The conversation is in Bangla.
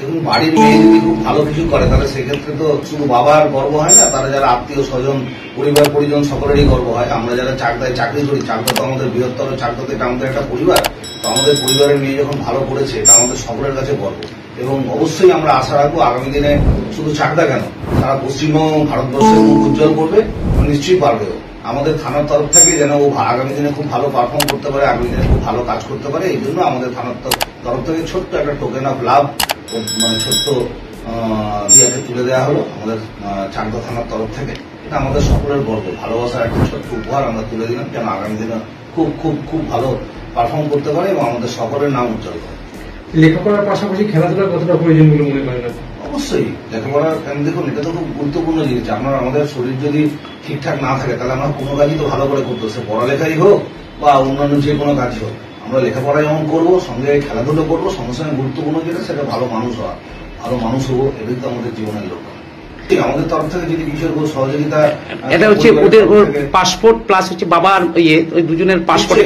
দেখুন, বাড়ির মেয়ে যদি খুব ভালো কিছু করে তাহলে সেক্ষেত্রে তো শুধু বাবার গর্ব হয় না, তারা যারা আত্মীয় স্বজন পরিবার পরিজন সকলেরই গর্ব হয়। আমরা যারা চাকদায় চাকরি করি, চাকদা তো আমাদের বৃহত্তর, চাকদা তো এটা আমাদের একটা পরিবার। তো আমাদের পরিবারের মেয়ে যখন ভালো করেছে এটা আমাদের সকলের কাছে গর্ব। এবং অবশ্যই আমরা আশা রাখবো আগামী দিনে শুধু চাকদা কেন, তারা পশ্চিমবঙ্গ ভারতবর্ষের মুখ উজ্জ্বল করবে, নিশ্চয়ই পারবেও। আমাদের থানার তরফ থেকে যেন ও আগামী দিনে খুব ভালো পারফর্ম করতে পারে, আগামী দিনে খুব ভালো কাজ করতে পারে, এই জন্য আমাদের থানার তরফ থেকে ছোট্ট একটা টোকেন অফ লাভ, মানে ছোট্ট দিয়াকে তুলে দেওয়া হলো আমাদের চাকদা থানার তরফ থেকে। এটা আমাদের সকলের গর্ব, ভালোবাসার একটা ছোট্ট উপহার আমরা তুলে দিলাম, যেন আগামী দিনে খুব খুব খুব ভালো পারফর্ম করতে পারে এবং আমাদের সকলের নাম উজ্জ্বল করে। লেখাপড়ার পাশাপাশি খেলাধুলার কতটা প্রয়োজন বলে মনে করেন? অবশ্যই লেখাপড়ার, দেখুন এটা তো খুব গুরুত্বপূর্ণ জিনিস। আমাদের শরীর যদি ঠিকঠাক না থাকে তাহলে আমরা কোনো কাজই তো ভালো করে করতে, সে পড়ালেখাই হোক বা অন্যান্য যে কোনো কাজই হোক। আমরা লেখাপড়া যেমন করবো, সঙ্গে খেলাধুলো করবো, সঙ্গে সঙ্গে গুরুত্বপূর্ণ যেটা সেটা ভালো মানুষ হওয়া, ভালো মানুষ হবো, এটাই তো আমাদের জীবনের লক্ষ্য। আমাদের তরফ থেকে যদি কিছু সহযোগিতা, এটা হচ্ছে ওদের পাসপোর্ট প্লাস হচ্ছে বাবার ওই দুজনের পাসপোর্ট।